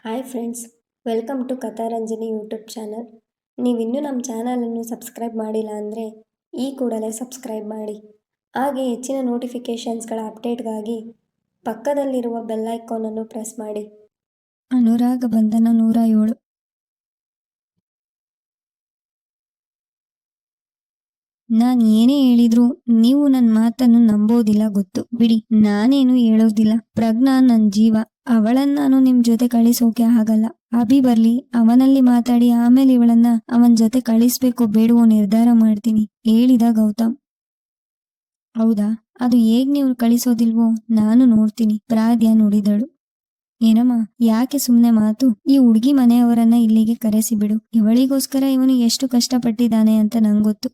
Hi friends, welcome to Katharanjani YouTube channel. ನೀವಿನ್ನೂ ನಮ್ಮ ಚಾನಲನ್ನು ಸಬ್ಸ್ಕ್ರೈಬ್ ಮಾಡಿಲ್ಲ ಅಂದರೆ ಈ ಕೂಡಲೇ ಸಬ್ಸ್ಕ್ರೈಬ್ ಮಾಡಿ. ಹಾಗೆ ಹೆಚ್ಚಿನ ನೋಟಿಫಿಕೇಷನ್ಸ್ಗಳ ಅಪ್ಡೇಟ್ಗಾಗಿ ಪಕ್ಕದಲ್ಲಿರುವ ಬೆಲ್ ಐಕಾನನ್ನು ಪ್ರೆಸ್ ಮಾಡಿ. ಅನುರಾಗ ಬಂಧನ 107. ನಾನು ಏನೇ ಹೇಳಿದ್ರು ನೀವು ನನ್ನ ಮಾತನ್ನು ನಂಬೋದಿಲ್ಲ ಗೊತ್ತು ಬಿಡಿ. ನಾನೇನು ಹೇಳೋದಿಲ್ಲ. ಪ್ರಜ್ಞಾ ನನ್ನ ಜೀವ. ಅವಳನ್ನ ನಾನು ನಿಮ್ ಜೊತೆ ಕಳಿಸೋಕೆ ಆಗಲ್ಲ. ಅಭಿ ಬರ್ಲಿ, ಅವನಲ್ಲಿ ಮಾತಾಡಿ ಆಮೇಲೆ ಇವಳನ್ನ ಅವನ ಜೊತೆ ಕಳಿಸ್ಬೇಕೋ ಬೇಡವೋ ನಿರ್ಧಾರ ಮಾಡ್ತೀನಿ, ಹೇಳಿದ ಗೌತಮ್. ಹೌದಾ, ಅದು ಹೇಗ್ ನೀವು ಕಳಿಸೋದಿಲ್ವೋ ನಾನು ನೋಡ್ತೀನಿ, ಪ್ರಾದ್ಯ ನುಡಿದಳು. ಏನಮ್ಮ, ಯಾಕೆ ಸುಮ್ನೆ ಮಾತು? ಈ ಹುಡುಗಿ ಮನೆಯವರನ್ನ ಇಲ್ಲಿಗೆ ಕರೆಸಿ ಬಿಡು. ಇವಳಿಗೋಸ್ಕರ ಇವನು ಎಷ್ಟು ಕಷ್ಟಪಟ್ಟಿದ್ದಾನೆ ಅಂತ ನಂಗೊತ್ತು.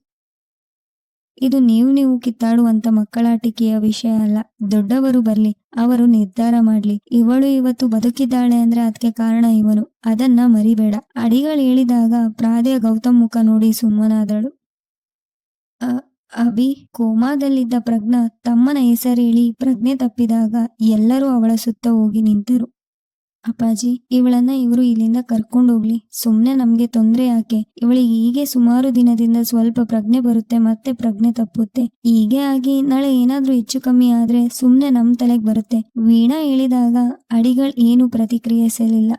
ಇದು ನೀವು ಕಿತ್ತಾಡುವಂತ ಮಕ್ಕಳಾಟಿಕೆಯ ವಿಷಯ ಅಲ್ಲ. ದೊಡ್ಡವರು ಬರ್ಲಿ, ಅವರು ನಿರ್ಧಾರ ಮಾಡ್ಲಿ. ಇವಳು ಇವತ್ತು ಬದುಕಿದ್ದಾಳೆ ಅಂದ್ರೆ ಅದಕ್ಕೆ ಕಾರಣ ಇವನು, ಅದನ್ನ ಮರಿಬೇಡ. ಅಡಿಗಳು ಹೇಳಿದಾಗ ಪ್ರಾದ್ಯ ಗೌತಮ್ ಮುಖ ನೋಡಿ ಸುಮ್ಮನಾದಳು. ಅಭಿ ಕೋಮಾದಲ್ಲಿದ್ದ ಪ್ರಜ್ಞಾ ತಮ್ಮನ ಹೆಸರು ಹೇಳಿ ಪ್ರಜ್ಞೆ ತಪ್ಪಿದಾಗ ಎಲ್ಲರೂ ಅವಳ ಸುತ್ತ ಹೋಗಿ ನಿಂತರು. ಅಪ್ಪಾಜಿ, ಇವಳನ್ನ ಇವರು ಇಲ್ಲಿಂದ ಕರ್ಕೊಂಡೋಗ್ಲಿ. ಸುಮ್ನೆ ನಮ್ಗೆ ತೊಂದ್ರೆ ಯಾಕೆ? ಇವಳಿಗೆ ಹೀಗೆ ಸುಮಾರು ದಿನದಿಂದ ಸ್ವಲ್ಪ ಪ್ರಜ್ಞೆ ಬರುತ್ತೆ, ಮತ್ತೆ ಪ್ರಜ್ಞೆ ತಪ್ಪುತ್ತೆ. ಹೀಗೆ ಆಗಿ ನಾಳೆ ಏನಾದ್ರೂ ಹೆಚ್ಚು ಕಮ್ಮಿ ಆದ್ರೆ ಸುಮ್ನೆ ನಮ್ ತಲೆಗೆ ಬರುತ್ತೆ. ವೀಣಾ ಹೇಳಿದಾಗ ಅಡಿಗಳ್ ಏನು ಪ್ರತಿಕ್ರಿಯಿಸಲಿಲ್ಲ.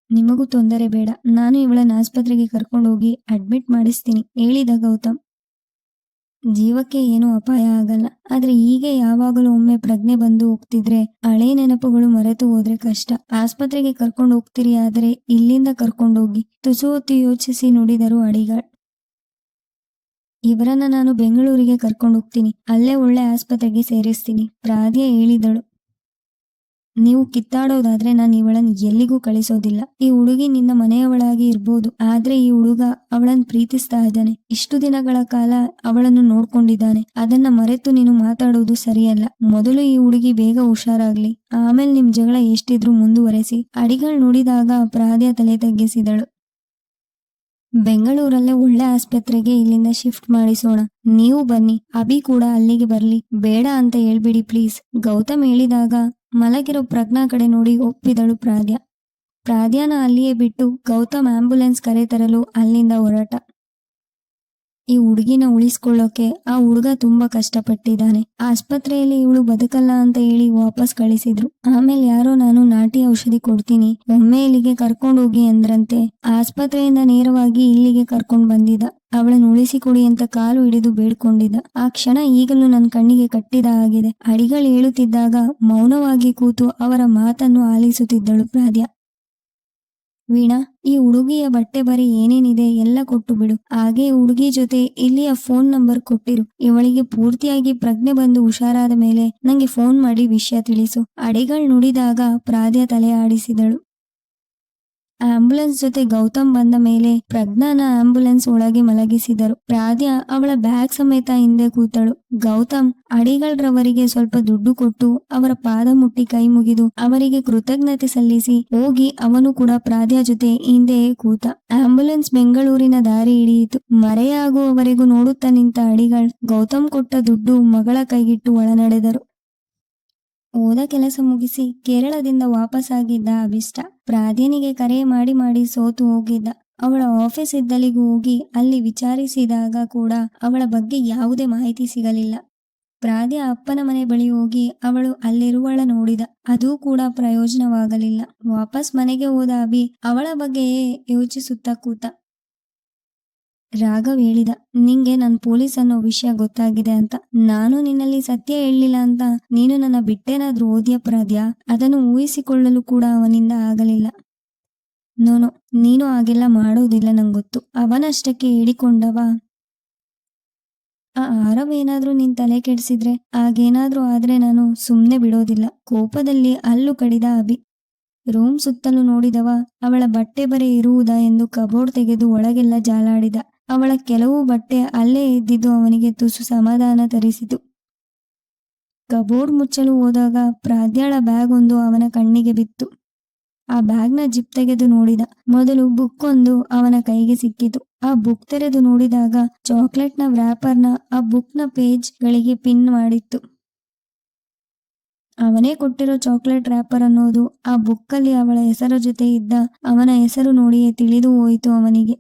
ನಿಮಗೂ ತೊಂದರೆ ಬೇಡ, ನಾನು ಇವಳನ್ನ ಆಸ್ಪತ್ರೆಗೆ ಕರ್ಕೊಂಡೋಗಿ ಅಡ್ಮಿಟ್ ಮಾಡಿಸ್ತೀನಿ, ಹೇಳಿದ ಗೌತಮ್. ಜೀವಕ್ಕೆ ಏನೂ ಅಪಾಯ ಆಗಲ್ಲ, ಆದ್ರೆ ಹೀಗೆ ಯಾವಾಗಲೂ ಒಮ್ಮೆ ಪ್ರಜ್ಞೆ ಬಂದು ಹೋಗ್ತಿದ್ರೆ ಹಳೆ ನೆನಪುಗಳು ಮರೆತು ಹೋದ್ರೆ ಕಷ್ಟ. ಆಸ್ಪತ್ರೆಗೆ ಕರ್ಕೊಂಡು ಹೋಗ್ತೀರಿ, ಆದ್ರೆ ಇಲ್ಲಿಂದ ಕರ್ಕೊಂಡೋಗಿ, ತುಸು ಹೊತ್ತು ಯೋಚಿಸಿ ನುಡಿದರು ಅಡಿಗಾಳ್. ಇವರನ್ನ ನಾನು ಬೆಂಗಳೂರಿಗೆ ಕರ್ಕೊಂಡು ಹೋಗ್ತೀನಿ, ಅಲ್ಲೇ ಒಳ್ಳೆ ಆಸ್ಪತ್ರೆಗೆ ಸೇರಿಸ್ತೀನಿ, ಪ್ರಾದ್ಯ ಹೇಳಿದಳು. ನೀವು ಕಿತ್ತಾಡೋದಾದ್ರೆ ನಾನು ಇವಳನ್ನ ಎಲ್ಲಿಗೂ ಕಳಿಸೋದಿಲ್ಲ. ಈ ಹುಡುಗಿ ನಿನ್ನ ಮನೆಯವಳಾಗಿ ಇರ್ಬೋದು, ಆದ್ರೆ ಈ ಹುಡುಗ ಅವಳನ್ನ ಪ್ರೀತಿಸ್ತಾ ಇದ್ದಾನೆ. ಇಷ್ಟು ದಿನಗಳ ಕಾಲ ಅವಳನ್ನು ನೋಡ್ಕೊಂಡಿದ್ದಾನೆ. ಅದನ್ನ ಮರೆತು ನೀನು ಮಾತಾಡೋದು ಸರಿಯಲ್ಲ. ಮೊದಲು ಈ ಹುಡುಗಿ ಬೇಗ ಹುಷಾರಾಗ್ಲಿ, ಆಮೇಲೆ ನಿಮ್ ಜಗಳ ಎಷ್ಟಿದ್ರು ಮುಂದುವರೆಸಿ. ಅಡಿಗಳು ನುಡಿದಾಗ ಪ್ರಾದ್ಯ ತಲೆ ತಗ್ಗಿಸಿದಳು. ಬೆಂಗಳೂರಲ್ಲೇ ಒಳ್ಳೆ ಆಸ್ಪತ್ರೆಗೆ ಇಲ್ಲಿಂದ ಶಿಫ್ಟ್ ಮಾಡಿಸೋಣ. ನೀವು ಬನ್ನಿ, ಅಭಿ ಕೂಡ ಅಲ್ಲಿಗೆ ಬರ್ಲಿ. ಬೇಡ ಅಂತ ಹೇಳ್ಬಿಡಿ ಪ್ಲೀಸ್, ಗೌತಮ್ ಹೇಳಿದಾಗ ಮಲಗಿರೋ ಪ್ರಜ್ಞಾ ಕಡೆ ನೋಡಿ ಒಪ್ಪಿದಳು ಪ್ರಾದ್ಯ. ಪ್ರಾದ್ಯನ ಅಲ್ಲಿಯೇ ಬಿಟ್ಟು ಗೌತಮ್ ಆಂಬ್ಯುಲೆನ್ಸ್ ಕರೆತರಲು ಅಲ್ಲಿಂದ ಹೊರಟ. ಈ ಹುಡುಗಿನ ಉಳಿಸ್ಕೊಳ್ಳೋಕೆ ಆ ಹುಡುಗ ತುಂಬಾ ಕಷ್ಟಪಟ್ಟಿದ್ದಾನೆ. ಆಸ್ಪತ್ರೆಯಲ್ಲಿ ಇವಳು ಬದುಕಲ್ಲ ಅಂತ ಹೇಳಿ ವಾಪಸ್ ಕಳಿಸಿದ್ರು. ಆಮೇಲೆ ಯಾರೋ ನಾನು ನಾಟಿ ಔಷಧಿ ಕೊಡ್ತೀನಿ, ಒಮ್ಮೆ ಇಲ್ಲಿಗೆ ಕರ್ಕೊಂಡು ಹೋಗಿ ಅಂದ್ರಂತೆ. ಆಸ್ಪತ್ರೆಯಿಂದ ನೇರವಾಗಿ ಇಲ್ಲಿಗೆ ಕರ್ಕೊಂಡು ಬಂದಿದ್ದ. ಅವಳನ್ನು ಉಳಿಸಿಕೊಡಿ ಅಂತ ಕಾಲು ಹಿಡಿದು ಬೇಡ್ಕೊಂಡಿದ್ದ. ಆ ಕ್ಷಣ ಈಗಲೂ ನನ್ನ ಕಣ್ಣಿಗೆ ಕಟ್ಟಿದ ಆಗಿದೆ. ಅಡಿಗಳು ಹೇಳುತ್ತಿದ್ದಾಗ ಮೌನವಾಗಿ ಕೂತು ಅವರ ಮಾತನ್ನು ಆಲಿಸುತ್ತಿದ್ದಳು ಪ್ರಾದ್ಯ. ವೀಣಾ, ಈ ಹುಡುಗಿಯ ಬಟ್ಟೆ ಬರಿ ಏನೇನಿದೆ ಎಲ್ಲ ಕೊಟ್ಟು ಬಿಡು. ಹಾಗೆ ಹುಡುಗಿ ಜೊತೆ ಇಲ್ಲಿಯ ಫೋನ್ ನಂಬರ್ ಕೊಟ್ಟಿರು. ಇವಳಿಗೆ ಪೂರ್ತಿಯಾಗಿ ಪ್ರಜ್ಞೆ ಬಂದು ಹುಷಾರಾದ ಮೇಲೆ ನಂಗೆ ಫೋನ್ ಮಾಡಿ ವಿಷಯ ತಿಳಿಸು. ಅಡಿಗಳು ನುಡಿದಾಗ ಪ್ರಾದ್ಯ ತಲೆ ಆಡಿಸಿದಳು. ಆಂಬ್ಯುಲೆನ್ಸ್ ಜೊತೆ ಗೌತಮ್ ಬಂದ ಮೇಲೆ ಪ್ರಜ್ಞಾನ ಆಂಬ್ಯುಲೆನ್ಸ್ ಒಳಗೆ ಮಲಗಿಸಿದರು. ಪ್ರಾದ್ಯ ಅವಳ ಬ್ಯಾಗ್ ಸಮೇತ ಹಿಂದೆ ಕೂತಳು. ಗೌತಮ್ ಅಡಿಗಳ್ರವರಿಗೆ ಸ್ವಲ್ಪ ದುಡ್ಡು ಕೊಟ್ಟು ಅವರ ಪಾದ ಮುಟ್ಟಿ ಕೈ ಮುಗಿದು ಅವರಿಗೆ ಕೃತಜ್ಞತೆ ಸಲ್ಲಿಸಿ ಹೋಗಿ ಅವನು ಕೂಡ ಪ್ರಾದ್ಯ ಜೊತೆ ಹಿಂದೆಯೇ ಕೂತ. ಆಂಬ್ಯುಲೆನ್ಸ್ ಬೆಂಗಳೂರಿನ ದಾರಿ ಹಿಡಿಯಿತು. ಮರೆಯಾಗುವವರೆಗೂ ನೋಡುತ್ತಾ ನಿಂತ ಅಡಿಗಳ್ ಗೌತಮ್ ಕೊಟ್ಟ ದುಡ್ಡು ಮಗಳ ಕೈಗಿಟ್ಟು ಒಳ ನಡೆದರು. ಓದ ಕೆಲಸ ಮುಗಿಸಿ ಕೇರಳದಿಂದ ವಾಪಸ್ಸಾಗಿದ್ದ ಅಭಿಷ್ಟ ಪ್ರಾದ್ಯನಿಗೆ ಕರೆ ಮಾಡಿ ಮಾಡಿ ಸೋತು ಹೋಗಿದ್ದ. ಅವಳ ಆಫೀಸ್ ಇದ್ದಲ್ಲಿಗೂ ಹೋಗಿ ಅಲ್ಲಿ ವಿಚಾರಿಸಿದಾಗ ಕೂಡ ಅವಳ ಬಗ್ಗೆ ಯಾವುದೇ ಮಾಹಿತಿ ಸಿಗಲಿಲ್ಲ. ಪ್ರಾದ್ಯ ಅಪ್ಪನ ಮನೆ ಬಳಿ ಹೋಗಿ ಅವಳು ಅಲ್ಲಿರುವಳ ನೋಡಿದ, ಅದೂ ಕೂಡ ಪ್ರಯೋಜನವಾಗಲಿಲ್ಲ. ವಾಪಸ್ ಮನೆಗೆ ಹೋದ ಅಭಿ ಅವಳ ಬಗ್ಗೆಯೇ ಯೋಚಿಸುತ್ತಾ ಕೂತ. ರಾಘವ್ ಹೇಳಿದ, ನಿಂಗೆ ನನ್ನ ಪೊಲೀಸ್ ಅನ್ನೋ ವಿಷಯ ಗೊತ್ತಾಗಿದೆ ಅಂತ. ನಾನು ನಿನ್ನಲ್ಲಿ ಸತ್ಯ ಹೇಳಲಿಲ್ಲ ಅಂತ ನೀನು ನನ್ನ ಬಿಟ್ಟೇನಾದ್ರೂ ಓದ್ಯ ಪ್ರಾದ್ಯ? ಅದನ್ನು ಊಹಿಸಿಕೊಳ್ಳಲು ಕೂಡ ಅವನಿಂದ ಆಗಲಿಲ್ಲ. ನೋನೋ, ನೀನು ಹಾಗೆಲ್ಲ ಮಾಡೋದಿಲ್ಲ, ನಂಗೊತ್ತು. ಅವನಷ್ಟಕ್ಕೆ ಹೇಳಿಕೊಂಡವ. ಆ ಆರವ್ ಏನಾದ್ರೂ ನಿನ್ ತಲೆ ಕೆಡಿಸಿದ್ರೆ, ಆಗೇನಾದ್ರೂ ಆದ್ರೆ ನಾನು ಸುಮ್ನೆ ಬಿಡೋದಿಲ್ಲ, ಕೋಪದಲ್ಲಿ ಹಲ್ಲು ಕಡಿದ ಅಭಿ. ರೂಮ್ ಸುತ್ತಲೂ ನೋಡಿದವ. ಅವಳ ಬಟ್ಟೆ ಬರೆ ಇರುವುದಾ ಎಂದು ಕಬೋರ್ಡ್ ತೆಗೆದು ಒಳಗೆಲ್ಲ ಜಾಲಾಡಿದ. ಅವಳ ಕೆಲವು ಬಟ್ಟೆ ಅಲ್ಲೇ ಇದ್ದಿದ್ದು ಅವನಿಗೆ ತುಸು ಸಮಾಧಾನ ತರಿಸಿತು. ಕಬೋರ್ಡ್ ಮುಚ್ಚಲು ಹೋದಾಗ ಪ್ರಾದ್ಯಳ ಬ್ಯಾಗ್ ಒಂದು ಅವನ ಕಣ್ಣಿಗೆ ಬಿತ್ತು. ಆ ಬ್ಯಾಗ್ನ ಜಿಪ್ ತೆಗೆದು ನೋಡಿದ. ಮೊದಲು ಬುಕ್ ಒಂದು ಅವನ ಕೈಗೆ ಸಿಕ್ಕಿತು. ಆ ಬುಕ್ ತೆರೆದು ನೋಡಿದಾಗ ಚಾಕ್ಲೇಟ್ನ ವ್ರ್ಯಾಪರ್ನ ಆ ಬುಕ್ನ ಪೇಜ್ ಗಳಿಗೆ ಪಿನ್ ಮಾಡಿತ್ತು. ಅವನೇ ಕೊಟ್ಟಿರೋ ಚಾಕ್ಲೇಟ್ ರ್ಯಾಪರ್ ಅನ್ನೋದು ಆ ಬುಕ್ಕಲ್ಲಿ ಅವಳ ಹೆಸರ ಜೊತೆ ಇದ್ದ ಅವನ ಹೆಸರು ನೋಡಿಯೇ ತಿಳಿದು ಹೋಯಿತು ಅವನಿಗೆ.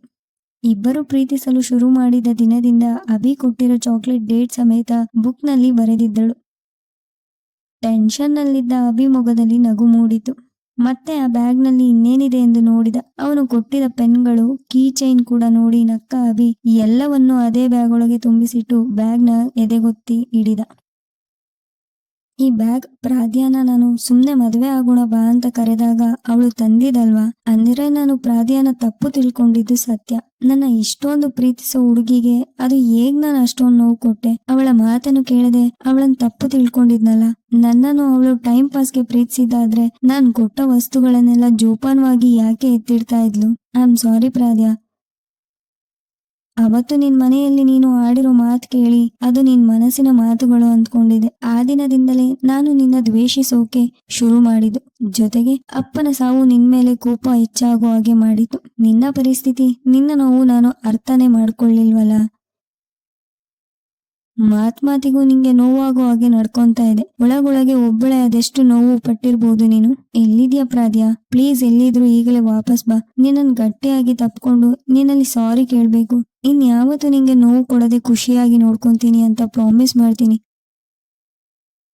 ಇಬ್ಬರು ಪ್ರೀತಿಸಲು ಶುರು ಮಾಡಿದ ದಿನದಿಂದ ಅಭಿ ಕೊಟ್ಟಿರೋ ಚಾಕ್ಲೇಟ್ ಡೇಟ್ ಸಮೇತ ಬುಕ್ನಲ್ಲಿ ಬರೆದಿದ್ದಳು. ಟೆನ್ಷನ್ನಲ್ಲಿದ್ದ ಅಭಿ ಮೊಗದಲ್ಲಿ ನಗು ಮೂಡಿತು. ಮತ್ತೆ ಆ ಬ್ಯಾಗ್ನಲ್ಲಿ ಇನ್ನೇನಿದೆ ಎಂದು ನೋಡಿದ. ಅವನು ಕೊಟ್ಟಿದ್ದ ಪೆನ್ಗಳು, ಕೀ ಚೈನ್ ಕೂಡ ನೋಡಿ ನಕ್ಕ ಅಭಿ ಎಲ್ಲವನ್ನೂ ಅದೇ ಬ್ಯಾಗ್ ಒಳಗೆ ತುಂಬಿಸಿಟ್ಟು ಬ್ಯಾಗ್ನ ಎದೆಗೊತ್ತಿ ಹಿಡಿದ. ಈ ಬ್ಯಾಗ್ ಪ್ರಾದ್ಯಾನ ನಾನು ಸುಮ್ನೆ ಮದುವೆ ಆಗೋಣ ಬಾ ಅಂತ ಕರೆದಾಗ ಅವಳು ತಂದಿದಲ್ವಾ, ಅಂದ್ರೆ ನಾನು ಪ್ರಾದ್ಯಾನ ತಪ್ಪು ತಿಳ್ಕೊಂಡಿದ್ದು ಸತ್ಯ. ನನ್ನ ಇಷ್ಟೊಂದು ಪ್ರೀತಿಸೋ ಹುಡುಗಿಗೆ ಅದು ಹೇಗ್ ನಾನು ಅಷ್ಟೊಂದು ನೋವು ಕೊಟ್ಟೆ. ಅವಳ ಮಾತನ್ನು ಕೇಳದೆ ಅವಳನ್ನ ತಪ್ಪು ತಿಳ್ಕೊಂಡಿದ್ನಲ್ಲ. ನನ್ನನ್ನು ಅವಳು ಟೈಮ್ ಪಾಸ್ಗೆ ಪ್ರೀತಿಸಿದಾದ್ರೆ ನಾನ್ ಕೊಟ್ಟ ವಸ್ತುಗಳನ್ನೆಲ್ಲ ಜೋಪಾನವಾಗಿ ಯಾಕೆ ಎತ್ತಿಡ್ತಾ ಇದ್ಲು. ಐ ಆಮ್ ಸಾರಿ ಪ್ರಾದ್ಯಾ. ಅವತ್ತು ನಿನ್ ಮನೆಯಲ್ಲಿ ನೀನು ಆಡಿರೋ ಮಾತು ಕೇಳಿ ಅದು ನಿನ್ ಮನಸ್ಸಿನ ಮಾತುಗಳು ಅಂದ್ಕೊಂಡಿದೆ. ಆ ದಿನದಿಂದಲೇ ನಾನು ನಿನ್ನ ದ್ವೇಷಿಸೋಕೆ ಶುರು ಮಾಡಿದ್ದು. ಜೊತೆಗೆ ಅಪ್ಪನ ಸಾವು ನಿನ್ ಮೇಲೆ ಕೋಪ ಹೆಚ್ಚಾಗೋ ಹಾಗೆ ಮಾಡಿತು. ನಿನ್ನ ಪರಿಸ್ಥಿತಿ, ನಿನ್ನ ನೋವು ನಾನು ಅರ್ಥನೇ ಮಾಡ್ಕೊಳ್ಳಿಲ್ವಲ್ಲ. ಮಾತಿಗೂ ನಿಂಗೆ ನೋವಾಗೋ ಹಾಗೆ ನಡ್ಕೊಂತಾ ಇದೆ. ಒಳಗೊಳಗೆ ಒಬ್ಬಳೆ ಅದೆಷ್ಟು ನೋವು ಪಟ್ಟಿರ್ಬೋದು ನೀನು. ಎಲ್ಲಿದ್ಯಾ ಪ್ರಾದ್ಯಾ? ಪ್ಲೀಸ್ ಎಲ್ಲಿದ್ರು ಈಗಲೇ ವಾಪಸ್ ಬಾ. ನಿನ್ನನ್ ಗಟ್ಟಿಯಾಗಿ ತಪ್ಕೊಂಡು ನಿನ್ನಲ್ಲಿ ಸಾರಿ ಕೇಳ್ಬೇಕು. ಇನ್ಯಾವತ್ತೂ ನಿಂಗೆ ನೋವು ಕೊಡದೆ ಖುಷಿಯಾಗಿ ನೋಡ್ಕೊಂತೀನಿ ಅಂತ ಪ್ರಾಮಿಸ್ ಮಾಡ್ತೀನಿ.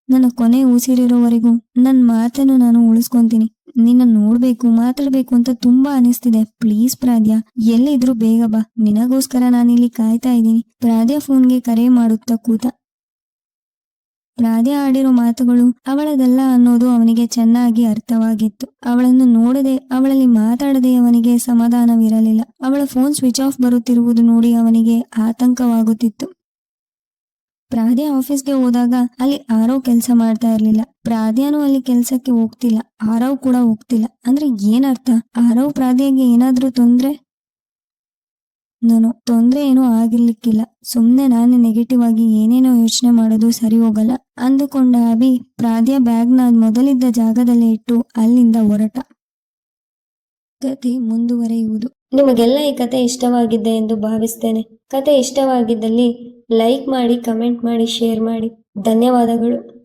ನನ್ನ ಕೊನೆ ಉಸಿರಿರೋವರೆಗೂ ನನ್ನ ಮಾತನ್ನು ನಾನು ಉಳಿಸ್ಕೊಂತೀನಿ. ನಿನ್ನ ನೋಡ್ಬೇಕು, ಮಾತಾಡ್ಬೇಕು ಅಂತ ತುಂಬಾ ಅನಿಸ್ತಿದೆ. ಪ್ಲೀಸ್ ಪ್ರಾದ್ಯಾ, ಎಲ್ಲಿದ್ರು ಬೇಗ ಬಾ. ನಿನಗೋಸ್ಕರ ನಾನಿಲ್ಲಿ ಕಾಯ್ತಾ ಇದ್ದೀನಿ. ಪ್ರಾದ್ಯಾ ಫೋನ್ಗೆ ಕರೆ ಮಾಡುತ್ತಾ ಕೂತ. ಪ್ರಾದ್ಯಾ ಆಡಿರೋ ಮಾತುಗಳು ಅವಳದಲ್ಲ ಅನ್ನೋದು ಅವನಿಗೆ ಚೆನ್ನಾಗಿ ಅರ್ಥವಾಗಿತ್ತು. ಅವಳನ್ನು ನೋಡದೆ, ಅವಳಲ್ಲಿ ಮಾತಾಡದೆ ಅವನಿಗೆ ಸಮಾಧಾನವಿರಲಿಲ್ಲ. ಅವಳ ಫೋನ್ ಸ್ವಿಚ್ ಆಫ್ ಬರುತ್ತಿರುವುದು ನೋಡಿ ಅವನಿಗೆ ಆತಂಕವಾಗುತ್ತಿತ್ತು. ಪ್ರಾದ್ಯಾ ಆಫೀಸ್ಗೆ ಹೋದಾಗ ಅಲ್ಲಿ ಆರವ್ ಕೆಲಸ ಮಾಡ್ತಾ ಇರ್ಲಿಲ್ಲ. ಪ್ರಾದ್ಯಾನು ಅಲ್ಲಿ ಕೆಲ್ಸಕ್ಕೆ ಹೋಗ್ತಿಲ್ಲ, ಆರವ್ ಕೂಡ ಹೋಗ್ತಿಲ್ಲ. ಅಂದ್ರೆ ಏನರ್ಥ? ಆರವ್ ಪ್ರಾದ್ಯಾಗೆ ಏನಾದ್ರೂ ತೊಂದ್ರೆ? ತೊಂದ್ರೆ ಏನೂ ಆಗಿರ್ಲಿಕ್ಕಿಲ್ಲ. ಸುಮ್ನೆ ನಾನು ನೆಗೆಟಿವ್ ಆಗಿ ಏನೇನೋ ಯೋಚನೆ ಮಾಡೋದು ಸರಿ ಹೋಗಲ್ಲ ಅಂದುಕೊಂಡ ಅಭಿ ಪ್ರಾದ್ಯಾ ಬ್ಯಾಗ್ನ ಮೊದಲಿದ್ದ ಜಾಗದಲ್ಲೇ ಇಟ್ಟು ಅಲ್ಲಿಂದ ಹೊರಟ. ಕತೆ ಮುಂದುವರೆಯುವುದು. ನಿಮಗೆಲ್ಲ ಈ ಕತೆ ಇಷ್ಟವಾಗಿದೆ ಎಂದು ಭಾವಿಸ್ತೇನೆ. ಕತೆ ಇಷ್ಟವಾಗಿದ್ದಲ್ಲಿ ಲೈಕ್ ಮಾಡಿ, ಕಮೆಂಟ್ ಮಾಡಿ, ಶೇರ್ ಮಾಡಿ. ಧನ್ಯವಾದಗಳು.